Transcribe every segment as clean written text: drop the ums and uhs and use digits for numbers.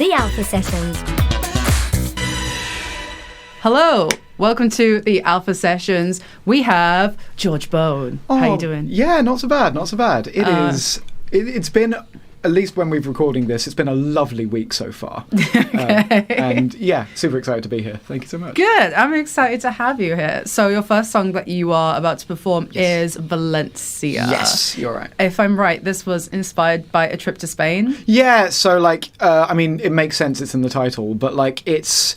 The Alpha Sessions. Hello, welcome to the Alpha Sessions. We have George Bone. How you doing? Yeah, not so bad, not so bad. It's been, at least when we've recording this, it's been a lovely week so far. Okay. And yeah, super excited to be here. Thank you so much. Good. I'm excited to have you here. So your first song that you are about to perform is Valencia. Yes, you're right. If I'm right, this was inspired by a trip to Spain. Yeah, so I mean, it makes sense, it's in the title, but it's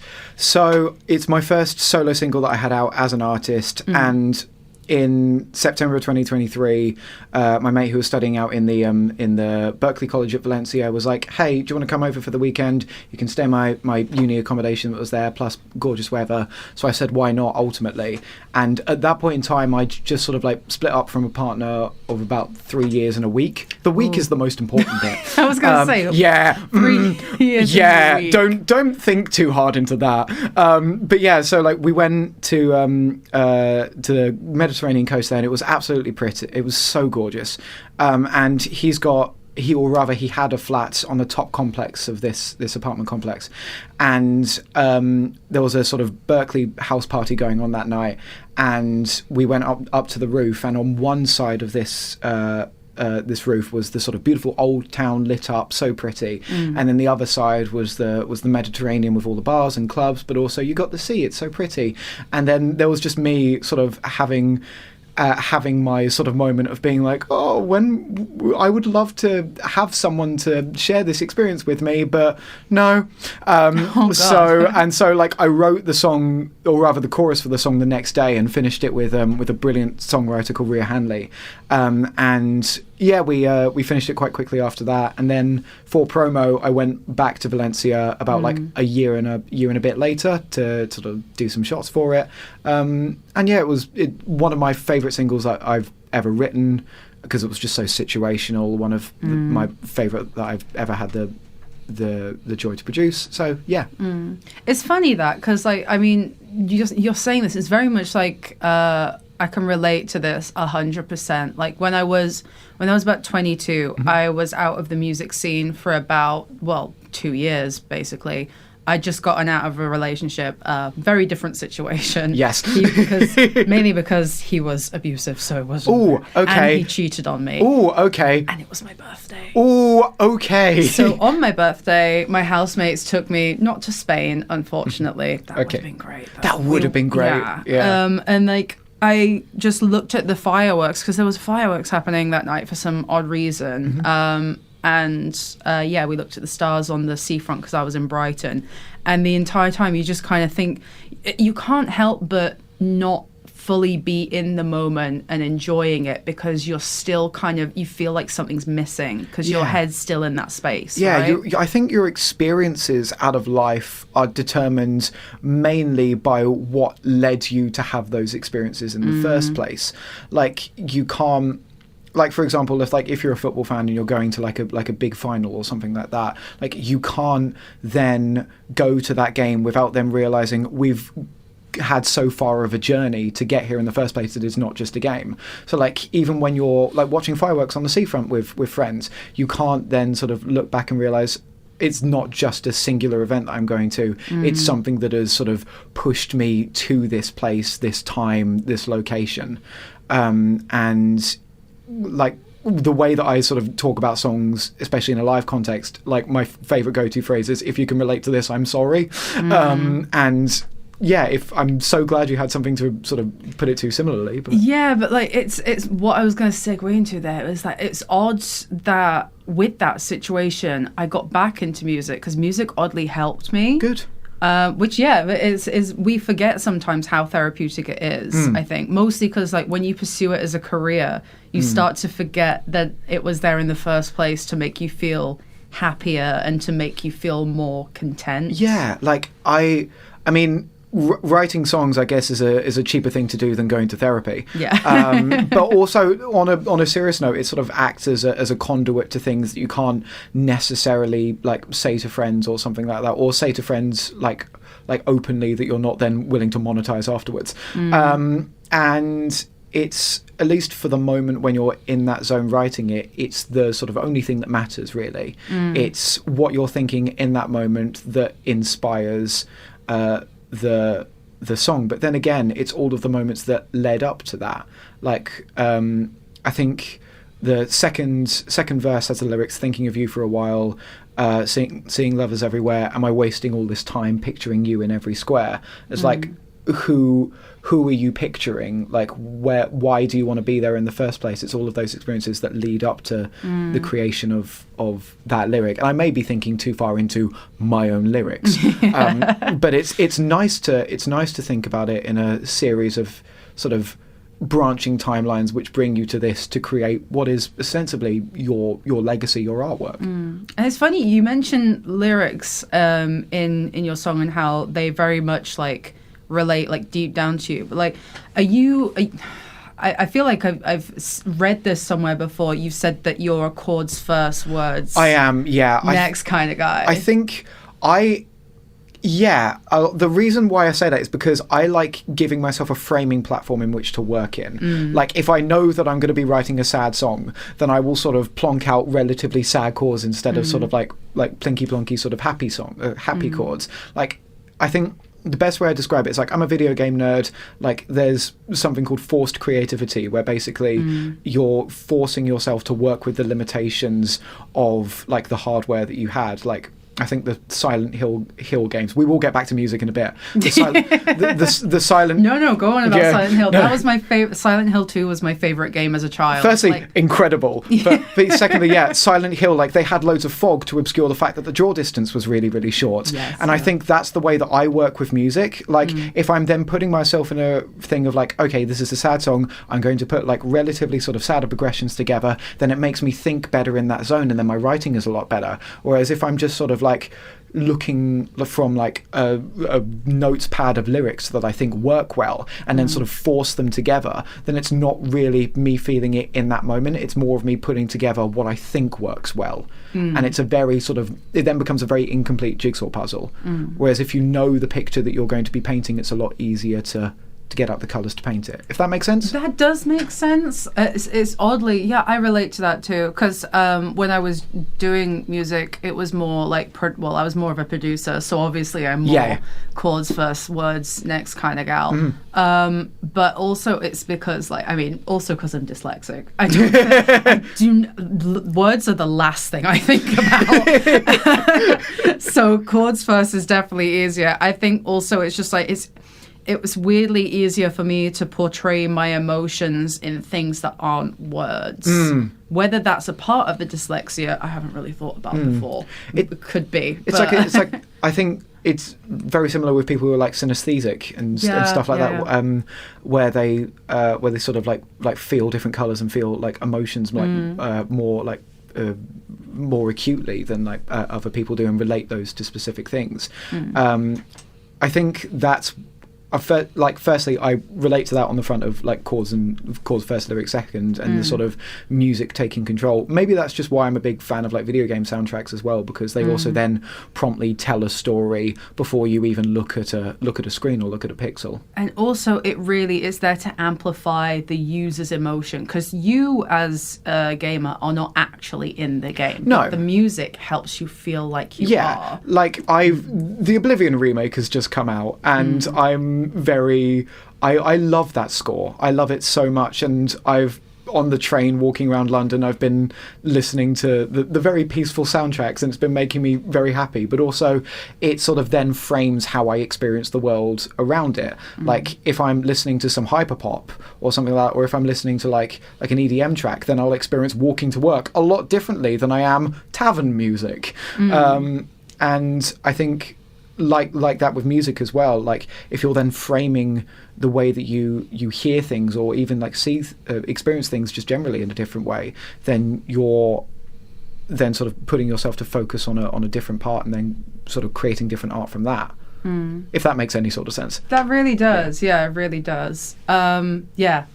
my first solo single that I had out as an artist, and in September of 2023, my mate who was studying out in the Berkeley College at Valencia was like, "Hey, do you want to come over for the weekend? You can stay in my uni accommodation that was there, plus gorgeous weather." So I said, "Why not?" Ultimately, and at that point in time, I just sort of split up from a partner of about 3 years and a week. The week is the most important bit. I was going to say, yeah, 3 years. Yeah, and a week. don't think too hard into that. But yeah, so we went to the Mediterranean coast there, and it was absolutely pretty. It was so gorgeous. And he had a flat on the top complex of this apartment complex, and there was a sort of Berkeley house party going on that night, and we went up to the roof, and on one side of this roof was the sort of beautiful old town lit up, so pretty, and then the other side was the Mediterranean with all the bars and clubs, but also you got the sea. It's so pretty. And then there was just me sort of having my sort of moment of being like, oh, when I would love to have someone to share this experience with me, but no. So I wrote the song, or rather the chorus for the song, the next day, and finished it with a brilliant songwriter called Ria Hanley. And yeah, we finished it quite quickly after that. And then for promo, I went back to Valencia about a year and a bit later to sort of do some shots for it. And yeah, it was one of my favourite singles that I've ever written, because it was just so situational. One of my favourite that I've ever had the joy to produce. So yeah, it's funny that, because I mean, you're saying this, it's very much like I can relate to this 100%. Like when I was about 22, I was out of the music scene for about 2 years basically. I'd just gotten out of a relationship, very different situation. Yes. Mainly because he was abusive, so it wasn't. Ooh, okay. And he cheated on me. Ooh, okay. And it was my birthday. Ooh, okay. So on my birthday, my housemates took me, not to Spain, unfortunately. That would have been great. That would have been great. Yeah. And I just looked at the fireworks, because there was fireworks happening that night for some odd reason. We looked at the stars on the seafront, because I was in Brighton, and the entire time you just kind of think, you can't help but not fully be in the moment and enjoying it, because you're still you feel like something's missing, because your head's still in that space. Yeah, right? I think your experiences out of life are determined mainly by what led you to have those experiences in the first place. You can't. For example, if you're a football fan and you're going to a big final or something like that, you can't then go to that game without them realizing we've had so far of a journey to get here in the first place that it's not just a game. So even when you're watching fireworks on the seafront with friends, you can't then sort of look back and realize it's not just a singular event that I'm going to. It's something that has sort of pushed me to this place, this time, this location. And the way that I sort of talk about songs, especially in a live context, my favorite go-to phrase is, if you can relate to this, I'm sorry. And yeah, if I'm so glad you had something to sort of put it to similarly. But. Yeah, but it's what I was going to segue into there is that it's odd that with that situation, I got back into music, because music oddly helped me. Good. Which is we forget sometimes how therapeutic it is. I think mostly because when you pursue it as a career, you start to forget that it was there in the first place to make you feel happier and to make you feel more content. Yeah, I mean. Writing songs, I guess, is a cheaper thing to do than going to therapy. Yeah. But also, on a serious note, it sort of acts as a conduit to things that you can't necessarily say to friends or something like that, or say to friends openly, that you're not then willing to monetize afterwards. And it's, at least for the moment when you're in that zone writing it, it's the sort of only thing that matters, really. It's what you're thinking in that moment that inspires the song. But then again, it's all of the moments that led up to that. Like, I think the second verse has the lyrics, thinking of you for a while, seeing lovers everywhere, am I wasting all this time picturing you in every square? It's like, who are you picturing? Like, why do you want to be there in the first place? It's all of those experiences that lead up to the creation of that lyric. And I may be thinking too far into my own lyrics, but it's nice to think about it in a series of sort of branching timelines which bring you to this to create what is ostensibly your legacy, your artwork. And it's funny you mentioned lyrics in your song and how they very much like relate like deep down to you. But like, I feel like I've read this somewhere before. You've said that you're a chords first, words I am, yeah. next kind of guy. I think the reason why I say that is because I like giving myself a framing platform in which to work in. Like, if I know that I'm going to be writing a sad song, then I will sort of plonk out relatively sad chords instead of sort of like plinky plonky sort of happy chords. Like, I think the best way I describe it is like, I'm a video game nerd. Like, there's something called forced creativity, where basically you're forcing yourself to work with the limitations of like the hardware that you had. Like, I think the Silent Hill games. We will get back to music in a bit. The Silent. No, go on about Silent Hill. That was my favorite. Silent Hill 2 was my favorite game as a child. Firstly, incredible. But secondly, Silent Hill, like, they had loads of fog to obscure the fact that the draw distance was really, really short. Yes, and I think that's the way that I work with music. Like, if I'm then putting myself in a thing of like, okay, this is a sad song, I'm going to put like relatively sort of sadder progressions together, then it makes me think better in that zone, and then my writing is a lot better. Whereas if I'm just sort of like looking from like a notes pad of lyrics that I think work well and then sort of force them together, then it's not really me feeling it in that moment. It's more of me putting together what I think works well. And it's a very sort of, it then becomes a very incomplete jigsaw puzzle. Whereas if you know the picture that you're going to be painting, it's a lot easier to get out the colours to paint it, if that makes sense. That does make sense. It's oddly, I relate to that too, because when I was doing music, it was more like, I was more of a producer, so obviously I'm more chords first, words next kind of gal. But also it's because also because I'm dyslexic. Words are the last thing I think about. So chords first is definitely easier. I think also it's just like, it was weirdly easier for me to portray my emotions in things that aren't words. Whether that's a part of the dyslexia, I haven't really thought about before. It could be. It's like I think it's very similar with people who are like synesthetic and stuff like that, where they sort of like feel different colours and feel like emotions more acutely than like other people do, and relate those to specific things. I think that's. Firstly, I relate to that on the front of like chords first, lyrics second, and the sort of music taking control. Maybe that's just why I'm a big fan of like video game soundtracks as well, because they also then promptly tell a story before you even look at a screen or look at a pixel. And also, it really is there to amplify the user's emotion, because you as a gamer are not actually in the game. No, the music helps you feel like you are. Like the Oblivion remake has just come out, and I love that score. I love it so much, and on the train walking around London, I've been listening to the very peaceful soundtracks, and it's been making me very happy. But also, it sort of then frames how I experience the world around it. Like, if I'm listening to some hyperpop or something like that, or if I'm listening to like an EDM track, then I'll experience walking to work a lot differently than I am tavern music. And I think like that with music as well. Like, if you're then framing the way that you hear things, or even like experience things just generally in a different way, then you're then sort of putting yourself to focus on a different part, and then sort of creating different art from that. If that makes any sort of sense. That really does. Yeah, it really does. Anyway,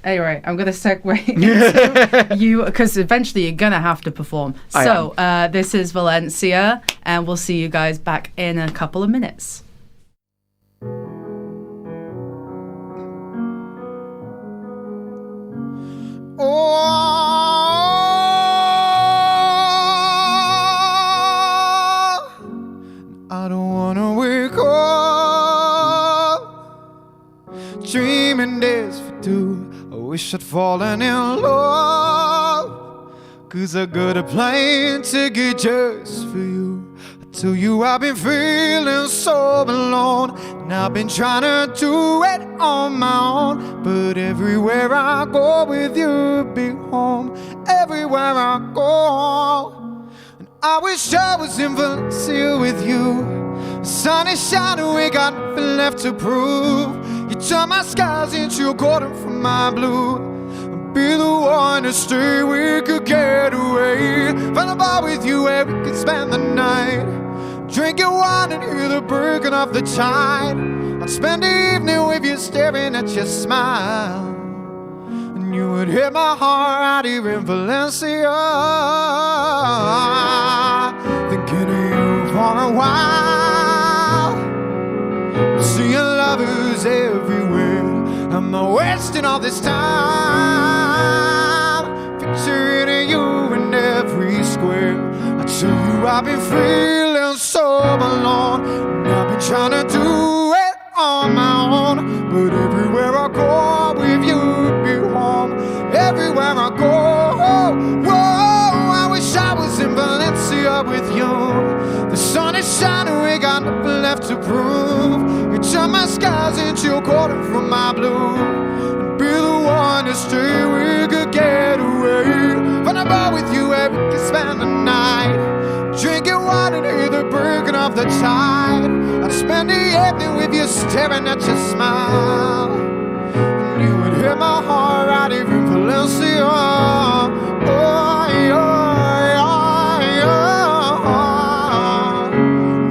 I'm going to segue into you, because eventually you're going to have to perform. This is Valencia, and we'll see you guys back in a couple of minutes. I don't wanna wake up dreaming days for two. I wish I'd fallen in love, 'cause I got a plane ticket just for you. I tell you I've been feeling so alone, and I've been trying to do it on my own. But everywhere I go with you, be home. Everywhere I go, and I wish I was in Valencia with you. The sun is shining, we got nothing left to prove. You turn my skies into golden from my blue. Be the one to stay, we could get away. Find a bar with you where we could spend the night, drinking wine and hear the breaking of the tide. I'd spend the evening with you staring at your smile, and you would hit my heart out here in Valencia. Thinking of you for a while, seeing lovers everywhere. I'm not wasting all this time, picturing you in every square. I tell you I've been feeling so alone, and I've been trying to do it on my own. But everywhere I go with you, be home. Everywhere I go, whoa, I wish I was in Valencia with you. The sun is shining, we got nothing left to prove. You turn my skies into golden from my blue, and be the one to stay, we could get away. Find a bar with you where we can spend the night, drinking wine and hear the breaking of the tide. I'd spend the evening with you staring at your smile, and you would hit my heart out here in Valencia. Oh, yeah, yeah, yeah.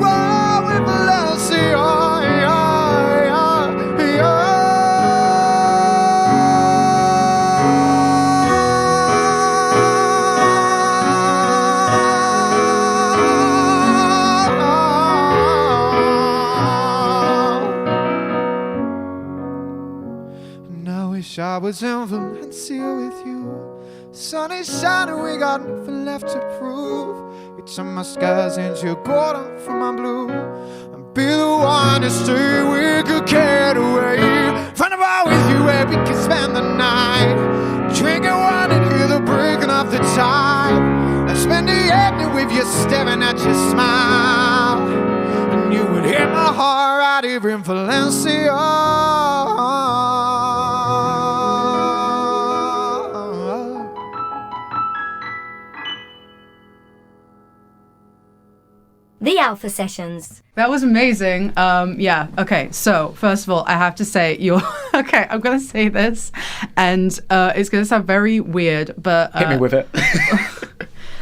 Whoa, in Valencia, yeah, yeah, yeah. And I wish I was in Valencia with you. Sun is shining, we got nothing left to prove. You turn my skies into golden from my blue, and be the one to stay, we could get away. Find a bar with you where we can spend the night, drinking wine and hear the breaking of the tide. And spend the evening with you staring at your smile, and you would hit my heart out here in Valencia. The Alpha Sessions. That was amazing. Yeah. Okay. So first of all, I have to say you're okay. I'm gonna say this, and it's gonna sound very weird, but Hit me with it.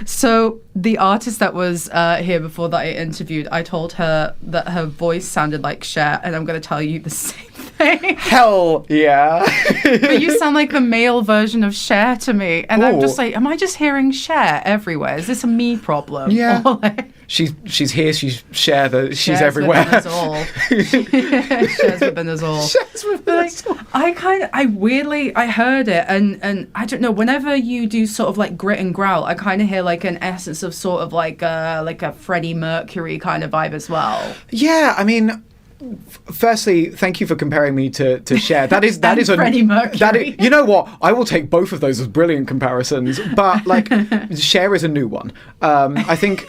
So the artist that was here before that I interviewed, I told her that her voice sounded like Cher, and I'm gonna tell you the same thing. Hell yeah. But you sound like the male version of Cher to me, and I'm just Ooh. like, am I just hearing Cher everywhere? Is this a me problem? Yeah. Or like, She's here. She's she's Cher's everywhere. within us all. Cher's within us all. Cher's within us all. I heard it, and I don't know. Whenever you do sort of like grit and growl, I kind of hear like an essence of sort of like a Freddie Mercury kind of vibe as well. Yeah, I mean, firstly, thank you for comparing me to Cher. That is And a Freddie Mercury. That is, you know what? I will take both of those as brilliant comparisons. But like, Cher is a new one. I think.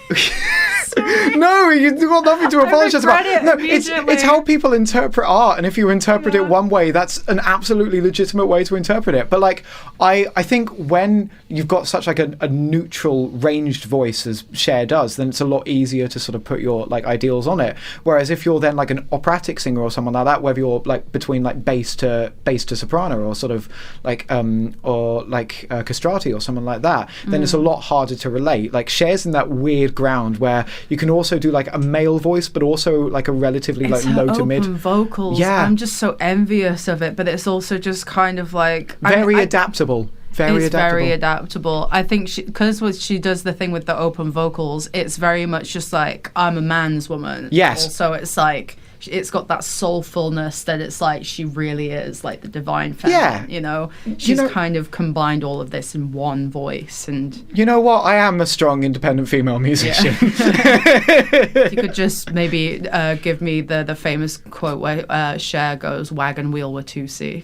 No, you've got nothing to apologise about. No, it's how people interpret art, and if you interpret it one way, that's an absolutely legitimate way to interpret it. But like, I think when you've got such like a neutral, ranged voice as Cher does, then it's a lot easier to sort of put your like ideals on it. Whereas if you're then like an operatic singer or someone like that, whether you're like between like bass to soprano, or sort of like castrati or someone like that, then it's a lot harder to relate. Like Cher's in that weird ground where you can also do like a male voice, but also like a relatively like low to mid vocals. Yeah, I'm just so envious of it, but it's also just kind of like very adaptable. Very adaptable. I think because she does the thing with the open vocals, it's very much just like I'm a man's woman. Yes. Also, it's like it's got that soulfulness that it's like she really is like the divine feminine, you know? She's kind of combined all of this in one voice. And you know what? I am a strong, independent female musician. Yeah. You could just maybe give me the famous quote where Cher goes, "Wagon wheel were 2C."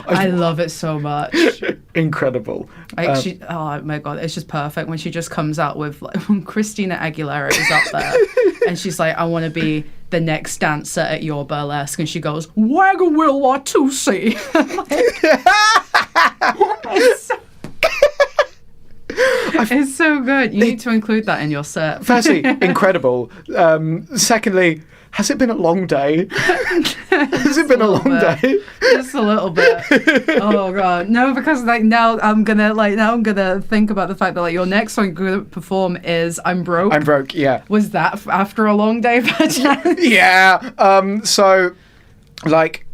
I love it so much. Incredible. Like oh my God, it's just perfect when she just comes out with, like, when Christina Aguilera is up there and she's like, "I want to be the next dancer at your burlesque," and she goes, "Wagon wheel were 2C." It's so good. You need to include that in your set. Firstly, incredible. Secondly, has it been a long day? Has it been a long day? Just a little bit. Oh God, no! Because like now I'm gonna think about the fact that like your next song you're gonna perform is "I'm Broke." I'm broke. Yeah. Was that after a long day, perchance? Yeah. So, like,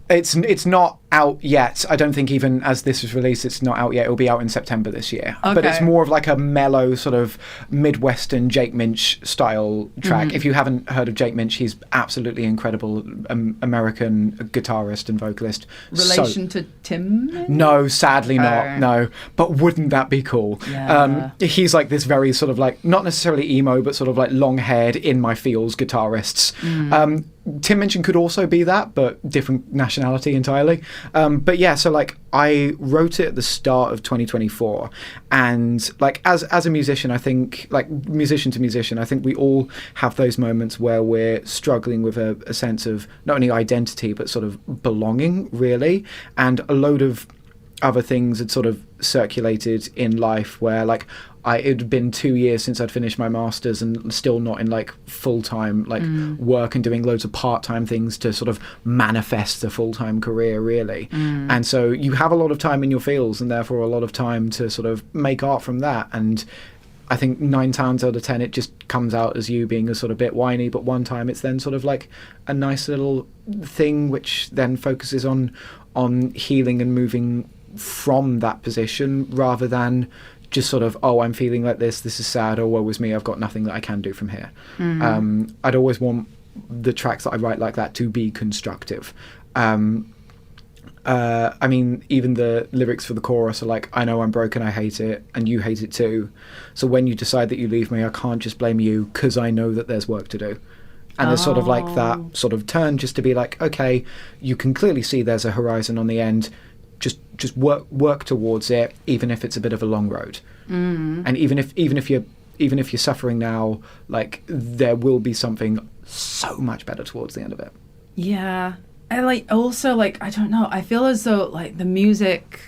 it's not out yet. I don't think even as this was released, it's not out yet. It'll be out in September this year. Okay. But it's more of like a mellow sort of Midwestern Jake Minch style track. If you haven't heard of Jake Minch, he's absolutely incredible American guitarist and vocalist. Relation to Tim? No, sadly not. No, but wouldn't that be cool? Yeah. He's like this very sort of like, not necessarily emo, but sort of like long-haired, in my feels guitarists. Tim Minchin could also be that, but different nationality entirely. But yeah, so like I wrote it at the start of 2024, and like as a musician, I think, like musician to musician, I think we all have those moments where we're struggling with a sense of not only identity but sort of belonging, really, and a load of other things had sort of circulated in life where like it had been 2 years since I'd finished my master's and still not in like full-time like work, and doing loads of part-time things to sort of manifest a full-time career, really. And so you have a lot of time in your fields and therefore a lot of time to sort of make art from that. And I think 9 times out of 10 it just comes out as you being a sort of bit whiny, but one time it's then sort of like a nice little thing which then focuses on healing and moving from that position, rather than just sort of, oh, I'm feeling like this is sad, or woe is me, I've got nothing that I can do from here. I'd always want the tracks that I write like that to be constructive. I mean, even the lyrics for the chorus are like, I know I'm broken, I hate it, and you hate it too. So when you decide that you leave me, I can't just blame you, because I know that there's work to do. And there's sort of like that sort of turn just to be like, okay, you can clearly see there's a horizon on the end. Just work towards it, even if it's a bit of a long road. And even if you're suffering now, like there will be something so much better towards the end of it. Yeah. I like also like, I don't know, I feel as though like the music,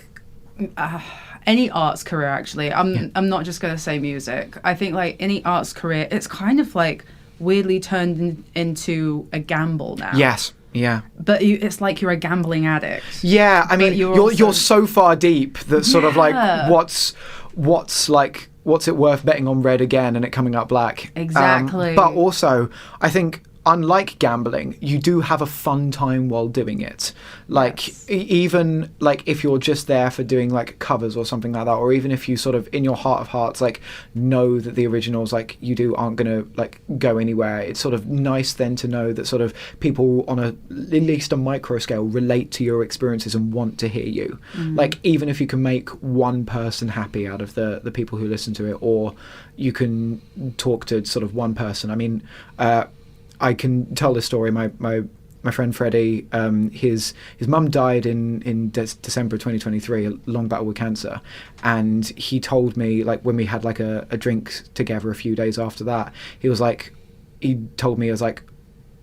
any arts career actually, I'm not just going to say music. I think like any arts career, it's kind of like weirdly turned into a gamble now. Yes. Yeah, but it's like you're a gambling addict. Yeah, I mean, you're so far deep that sort of like what's it worth betting on red again and it coming up black? Exactly. But also, I think, unlike gambling, you do have a fun time while doing it. Like, even like if you're just there for doing like covers or something like that, or even if you sort of in your heart of hearts like know that the originals like you do aren't gonna like go anywhere, it's sort of nice then to know that sort of people on at least a micro scale relate to your experiences and want to hear you. Like, even if you can make one person happy out of the people who listen to it, or you can talk to sort of one person. I mean, I can tell this story. My friend Freddie, his mum died in December 2023, a long battle with cancer, and he told me, like, when we had like a drink together a few days after that, he told me, I was like,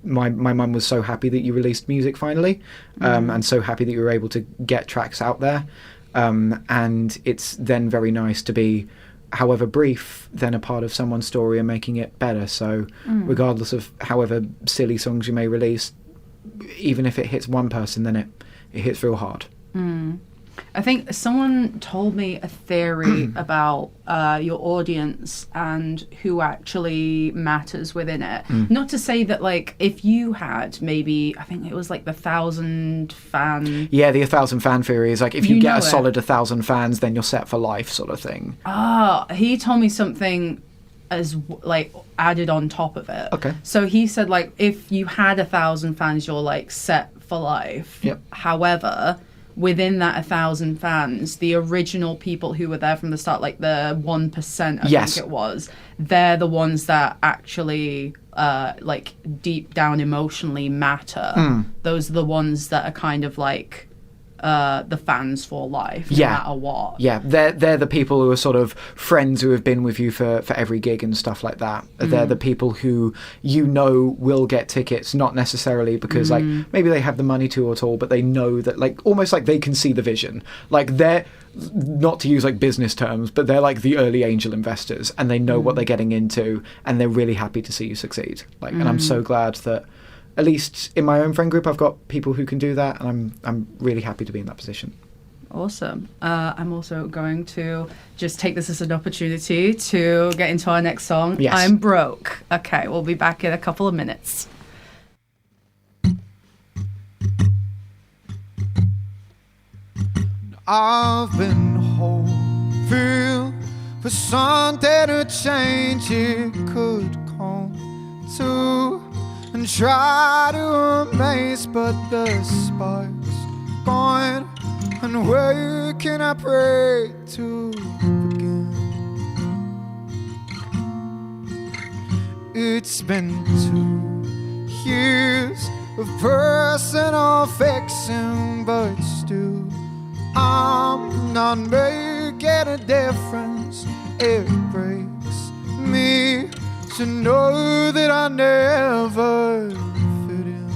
my mum was so happy that you released music finally, and so happy that you were able to get tracks out there, and it's then very nice to be, however brief, then a part of someone's story and making it better. So regardless of however silly songs you may release, even if it hits one person, then it hits real hard. I think someone told me a theory about your audience and who actually matters within it. Not to say that, like, if you had maybe, I think it was like the 1,000 fan... Yeah, the 1,000 fan theory is like, if you get a solid 1,000 fans, then you're set for life sort of thing. He told me something as like added on top of it. Okay. So he said like if you had 1,000 fans, you're like set for life. Yep. However, within that 1,000 fans, the original people who were there from the start, like the 1%, I think it was, they're the ones that actually like deep down emotionally matter. Those are the ones that are kind of like the fans for life, no matter what. Yeah, they're the people who are sort of friends who have been with you for every gig and stuff like that. They're the people who you know will get tickets, not necessarily because like maybe they have the money to at all, but they know that like almost like they can see the vision. Like they're, not to use like business terms, but they're like the early angel investors and they know what they're getting into and they're really happy to see you succeed. Like, and I'm so glad that at least in my own friend group, I've got people who can do that, and I'm really happy to be in that position. Awesome. I'm also going to just take this as an opportunity to get into our next song. Yes. I'm Broke. Okay, we'll be back in a couple of minutes. I've been hoping for something to change. It could come to and try to amaze, but the spark's gone. And where can I pray to begin? It's been 2 years of personal fixing, but still I'm not making a difference. It breaks me to know that I never fit in.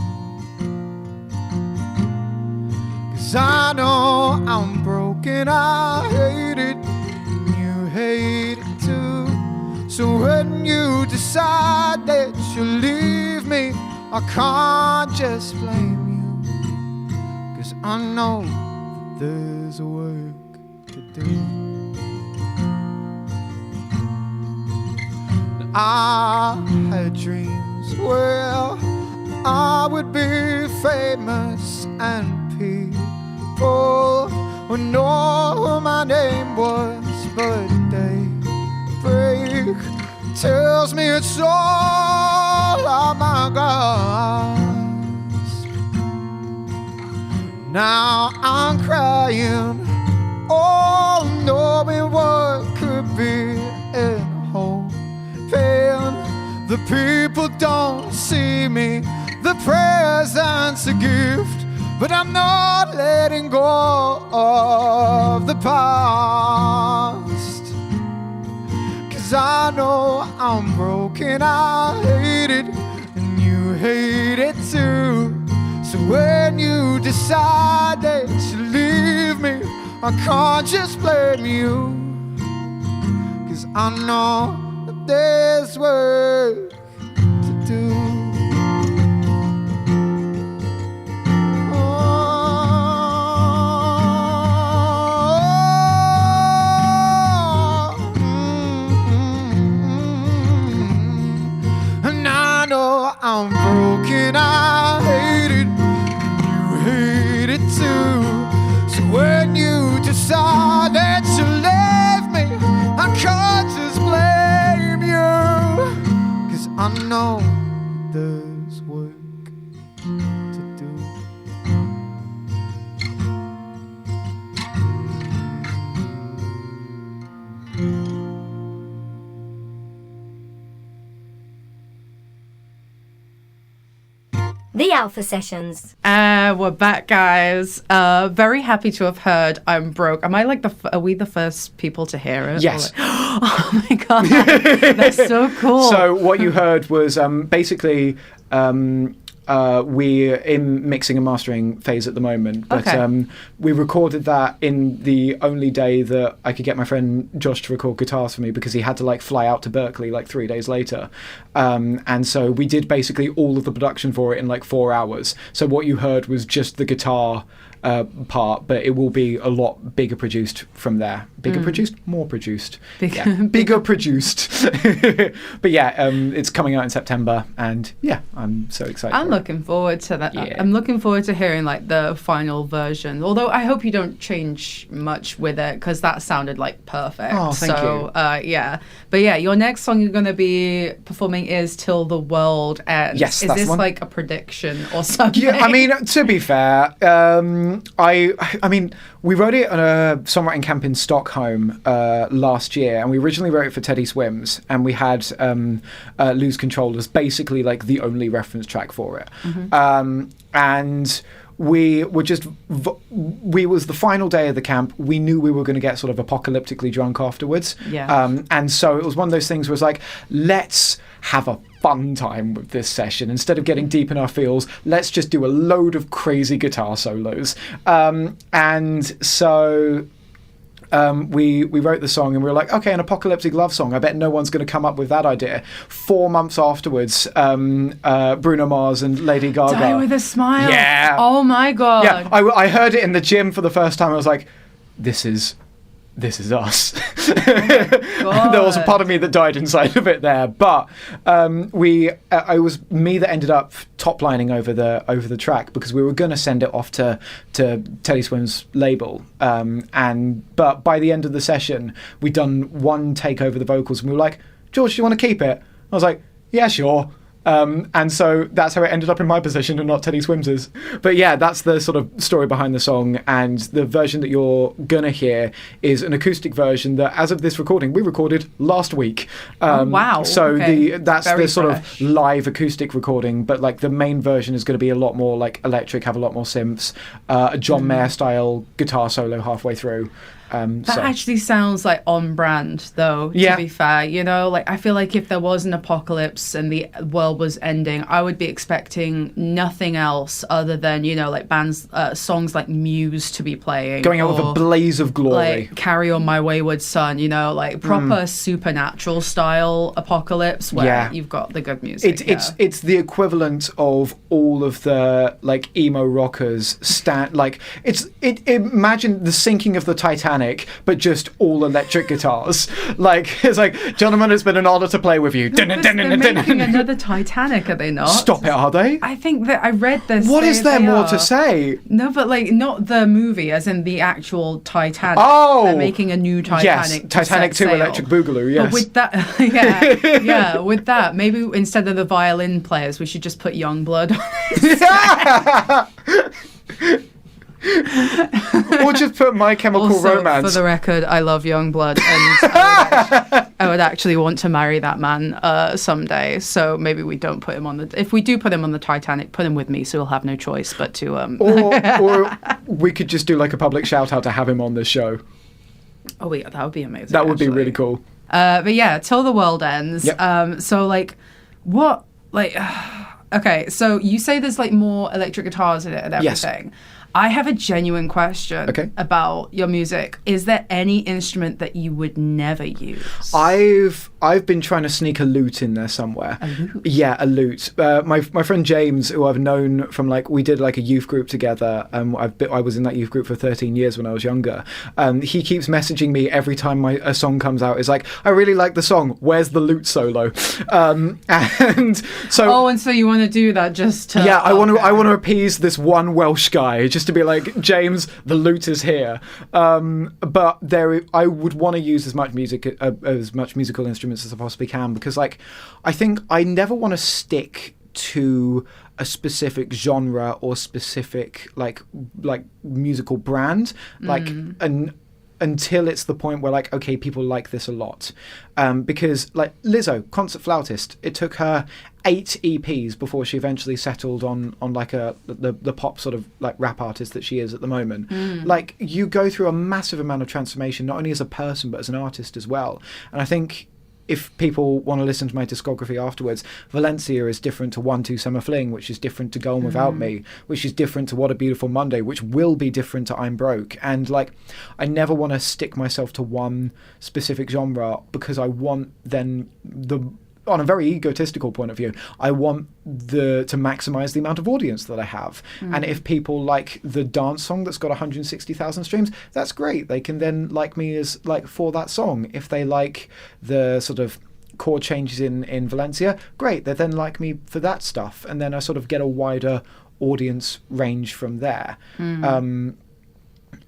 'Cause I know I'm broken, I hate it, and you hate it too. So when you decide that you'll leave me, I can't just blame you. 'Cause I know there's work to do. I had dreams, well, I would be famous and people would know who my name was, but daybreak tells me it's all on my grasp. Now I'm crying, oh, knowing what could be and hoping the people don't see me. The present's a gift, but I'm not letting go of the past. 'Cause I know I'm broken, I hate it, and you hate it too. So when you decide that you leave me, I can't just blame you. 'Cause I know that there's work to do. And I know I'm broken, I hate it, you hate it too. So when you decide that you leave me, I can't just blame you. 'Cause I know there's work to do. The Alpha Sessions. We're back, guys. Very happy to have heard I'm Broke. Am I like are we the first people to hear it? Yes. Like, oh my God. That's so cool. So what you heard was basically we're in mixing and mastering phase at the moment, but Okay. we recorded that in the only day that I could get my friend Josh to record guitars for me because he had to like fly out to Berkeley like 3 days later, and so we did basically all of the production for it in like 4 hours. So what you heard was just the guitar part, but it will be a lot bigger produced from there. Bigger produced, more produced, bigger produced. But yeah, it's coming out in September, and yeah, I'm so excited. I'm looking forward to that. Yeah. I'm looking forward to hearing like the final version. Although I hope you don't change much with it, because that sounded like perfect. Oh, thank you. Yeah, but yeah, your next song you're going to be performing is "Till the World Ends." Yes, is that's this one. like a prediction or something? Yeah, I mean, to be fair, I mean, we wrote it on a songwriting camp in Stockholm last year, and we originally wrote it for Teddy Swims, and we had "Lose Control" as basically like the only reference track for it, and we were just we was the final day of the camp. We knew we were going to get sort of apocalyptically drunk afterwards, and so it was one of those things where it's like, let's have a fun time with this session. Instead of getting deep in our feels, let's just do a load of crazy guitar solos. And so we wrote the song, and we were like, okay, an apocalyptic love song. I bet no one's going to come up with that idea. 4 months afterwards, Bruno Mars and Lady Gaga. Die with a Smile. Yeah. Oh my God. Yeah, I heard it in the gym for the first time. I was like, this is us. There was a part of me that died inside of it there, but it was me that ended up top lining over the track, because we were going to send it off to Teddy Swims' label, but by the end of the session we'd done one take over the vocals, and we were like, George, do you want to keep it? I was like, yeah, sure. And so that's how it ended up in my position and not Teddy Swims's. But yeah, that's the sort of story behind the song, and the version that you're gonna hear is an acoustic version that, as of this recording, we recorded last week. Wow. So okay. that's Very the sort fresh. of live acoustic recording, but like the main version is going to be a lot more like electric, have a lot more synths, a John Mayer style guitar solo halfway through. That actually sounds like on brand, though, to be fair. You know, like I feel like if there was an apocalypse and the world was ending, I would be expecting nothing else other than, you know, like bands, songs like Muse to be playing. Going out with a blaze of glory. Like Carry On My Wayward Son, you know, like proper supernatural style apocalypse where you've got the good music. It's the equivalent of all of the like emo rockers imagine the sinking of the Titanic, but just all electric guitars. Like, it's like, gentlemen, it's been an honor to play with you. They're making another Titanic, are they not? Stop it, are they? I think that I read this. What is there more to say? No, but like not the movie, as in the actual Titanic. Oh, they're making a new Titanic. Yes, Titanic 2 Electric Boogaloo. Yes. But with that, with that, maybe instead of the violin players, we should just put Youngblood on it. Or just put My Chemical Also, Romance. For the record, I love Youngblood, and I would actually want to marry that man someday. So maybe we don't put him on the. If we do put him on the Titanic, put him with me, so we'll have no choice but to. Or we could just do like a public shout out to have him on this show. Oh yeah, that would be amazing. That would be really cool. But yeah, Till the World Ends. Yep. So like, what like? Okay, so you say there's like more electric guitars in it and everything. Yes. I have a genuine question about your music. Is there any instrument that you would never use? I've been trying to sneak a lute in there somewhere. A lute? Yeah, a lute. My friend James, who I've known from like, we did like a youth group together. I was in that youth group for 13 years when I was younger. He keeps messaging me every time a song comes out. It's like, I really like the song. Where's the lute solo? And so. And so you want to do that just to. Yeah, I want to appease this one Welsh guy, just to be like, James, the lute is here. But I would want to use as much musical instruments as I possibly can, because like I think I never want to stick to a specific genre or specific like musical brand, until it's the point where like, okay, people like this a lot, because like Lizzo, concert flautist, it took her 8 EPs before she eventually settled on like the pop sort of like rap artist that she is at the moment. Like, you go through a massive amount of transformation, not only as a person but as an artist as well. And I think if people want to listen to my discography afterwards, Valencia is different to 1-2 Summer Fling, which is different to Go On Without Me, which is different to What a Beautiful Monday, which will be different to I'm Broke. And like, I never want to stick myself to one specific genre, because I want then on a very egotistical point of view, I want to maximize the amount of audience that I have. And if people like the dance song that's got 160,000 streams, that's great. They can then like me as like for that song. If they like the sort of chord changes in Valencia, great. They then like me for that stuff. And then I sort of get a wider audience range from there.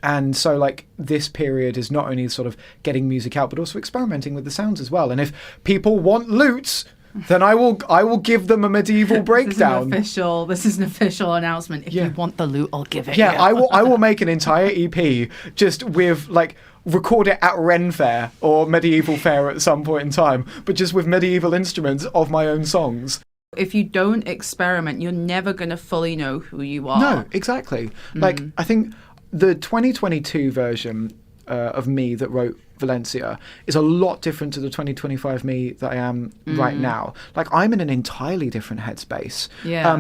And so, like, this period is not only sort of getting music out, but also experimenting with the sounds as well. And if people want lutes, then I will give them a medieval breakdown. This is an official announcement. If you want the lute, I'll give it. Yeah, you. I will make an entire EP just with like record it at Ren Fair or Medieval Fair at some point in time, but just with medieval instruments of my own songs. If you don't experiment, you're never going to fully know who you are. No, exactly. Like, I think the 2022 version of me that wrote Valencia is a lot different to the 2025 me that I am right now. Like, I'm in an entirely different headspace.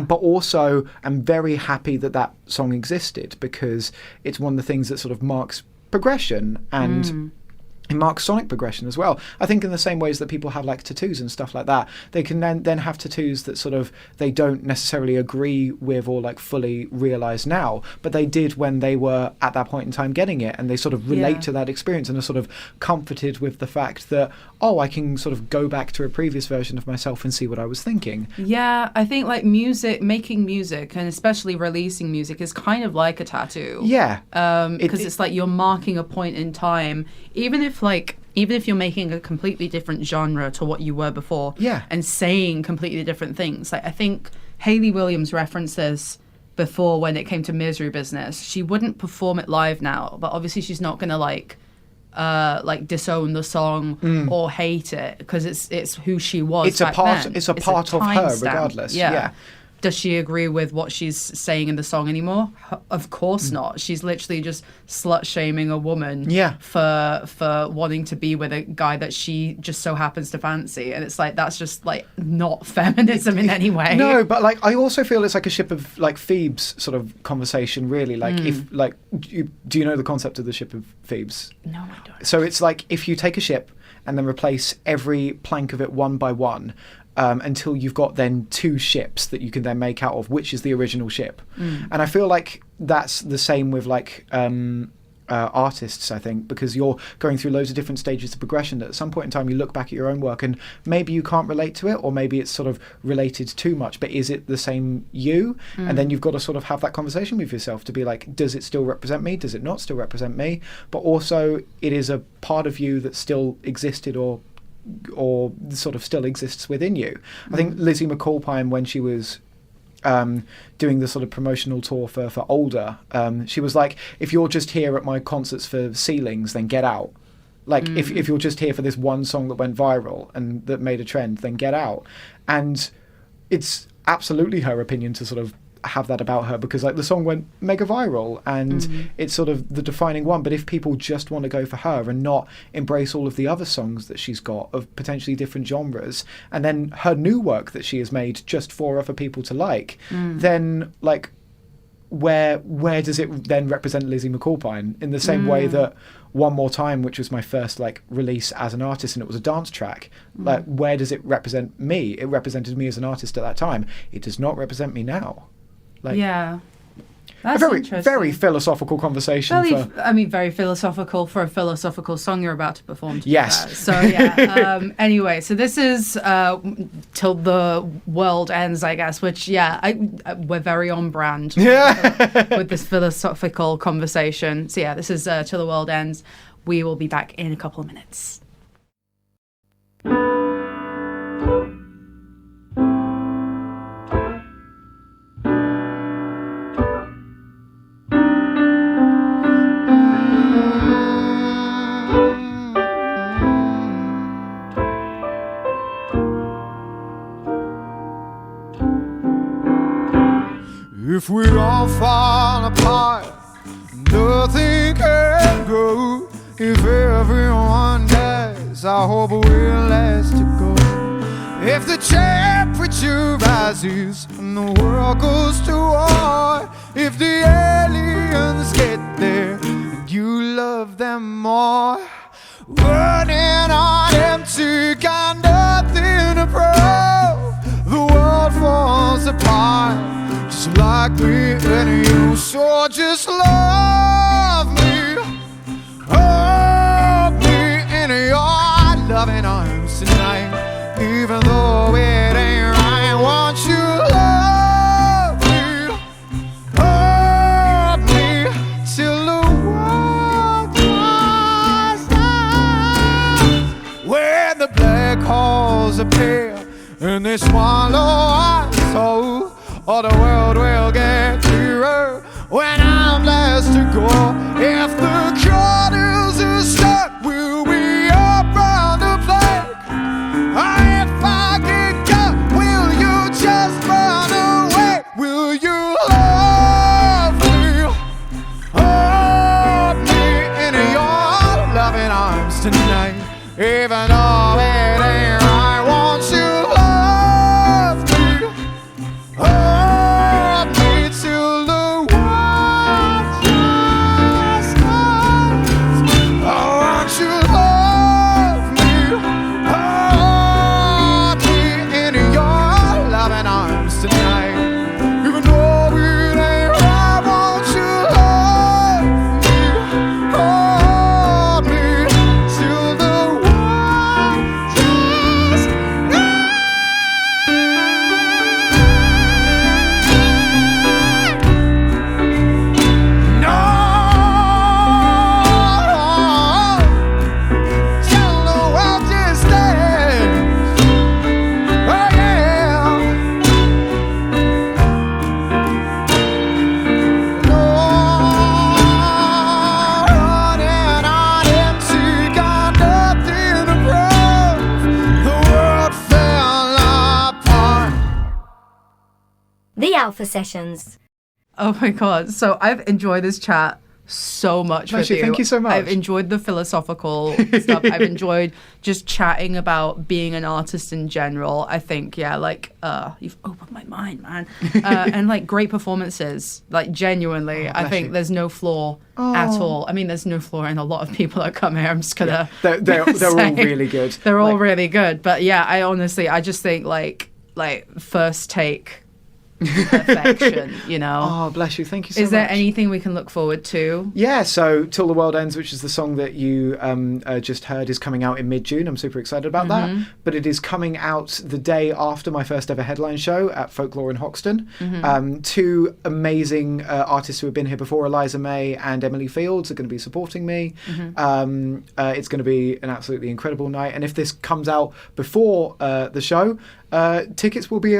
But also I'm very happy that that song existed, because it's one of the things that sort of marks progression and it marks sonic progression as well. I think in the same ways that people have like tattoos and stuff like that, they can then have tattoos that sort of they don't necessarily agree with or like fully realize now, but they did when they were at that point in time getting it, and they sort of relate to that experience and are sort of comforted with the fact that, oh, I can sort of go back to a previous version of myself and see what I was thinking. Yeah, I think like making music and especially releasing music is kind of like a tattoo. Yeah. Because it's like you're marking a point in time, even if you're making a completely different genre to what you were before, and saying completely different things. Like, I think Hayley Williams referenced this before when it came to Misery Business. She wouldn't perform it live now, but obviously she's not gonna like disown the song or hate it, because it's who she was. It's a part. Then. It's a part of her, stamp. regardless. Yeah. Does she agree with what she's saying in the song anymore? Of course not. She's literally just slut-shaming a woman for wanting to be with a guy that she just so happens to fancy. And it's like, that's just like not feminism in any way. No, but like I also feel it's like a ship of like Thebes sort of conversation, really. Like if like do you know the concept of the ship of Thebes? No, I don't. So it's like if you take a ship and then replace every plank of it one by one, until you've got then two ships that you can then make out of, which is the original ship. And I feel like that's the same with like artists, I think, because you're going through loads of different stages of progression that at some point in time you look back at your own work and maybe you can't relate to it, or maybe it's sort of related too much, but is it the same you? And then you've got to sort of have that conversation with yourself to be like, does it still represent me? Does it not still represent me? But also it is a part of you that still existed or sort of still exists within you. I think Lizzie McAlpine, when she was doing the sort of promotional tour for Older, she was like, if you're just here at my concerts for ceilings, then get out. Like, if you're just here for this one song that went viral and that made a trend, then get out. And it's absolutely her opinion to sort of have that about her, because like the song went mega viral and it's sort of the defining one. But if people just want to go for her and not embrace all of the other songs that she's got of potentially different genres, and then her new work that she has made just for other people to like, then like where does it then represent Lizzie McAlpine? In the same way that One More Time, which was my first like release as an artist and it was a dance track, like where does it represent me? It represented me as an artist at that time. It does not represent me now. Like, that's a very, interesting. very philosophical conversation. Very philosophical for a philosophical song you're about to perform. Yes. So anyway, so this is Till the World Ends, I guess. Which we're very on brand. With this philosophical conversation. So this is Till the World Ends. We will be back in a couple of minutes. If we all fall apart, nothing can grow. If everyone dies, I hope we'll last to go. If the temperature rises and the world goes to war, if the aliens get there and you love them more, running on empty, got nothing to prove. me in you. So just love me, hold me in your loving arms tonight. Even though it ain't right, won't you love me, hold me till the world comes down. When the black holes appear and they swallow our soul, all the world will get clearer when I'm blessed to go. If the corners are stuck, we'll be up round the plank. If I get caught, will you just run away? Will you love me, hold me in your loving arms tonight? Even though it ain't right, won't you love me, hold me till the world just comes? Oh, won't you love me, hold me in your loving arms tonight? Even though it ain't right, won't you love me, hold me till the world just no, till the world just stands. Oh yeah. No, running on empty, got nothing to prove. The world fell apart. The Alpha Sessions. Oh my god. So I've enjoyed this chat so much with Pleasure, you. thank you so much. I've enjoyed the philosophical stuff. I've enjoyed just chatting about being an artist in general. I think, yeah, like, you've opened my mind, man. And like great performances. Like genuinely, I think you. there's no flaw at all. I mean, there's no flaw in a lot of people that come here. I'm just gonna They're all say really good. They're all Like, really good. But yeah, I just think like first take perfection, you know. Oh, bless you. Thank you so much. Is there anything we can look forward to? Yeah, so Till the World Ends, which is the song that you just heard, is coming out in mid-June. I'm super excited about that. But it is coming out the day after my first ever headline show at Folklore in Hoxton. Two amazing artists who have been here before, Eliza May and Emily Fields, are going to be supporting me. It's going to be an absolutely incredible night. And if this comes out before the show, tickets will be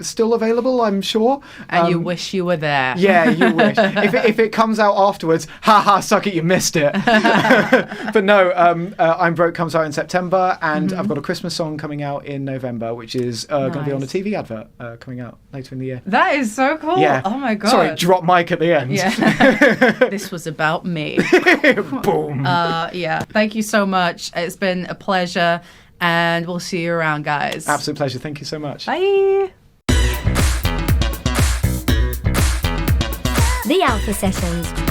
still available, I'm sure. And you wish you were there. Yeah, you wish. If it comes out afterwards, haha, suck it, you missed it. But no, I'm Broke comes out in September, and I've got a Christmas song coming out in November, which is going to be on a TV advert coming out later in the year. That is so cool. Yeah. Oh my god. Sorry, drop mic at the end. Yeah. This was about me. Boom. Yeah. Thank you so much. It's been a pleasure, and we'll see you around, guys. Absolute pleasure. Thank you so much. Bye. The Alpha Sessions.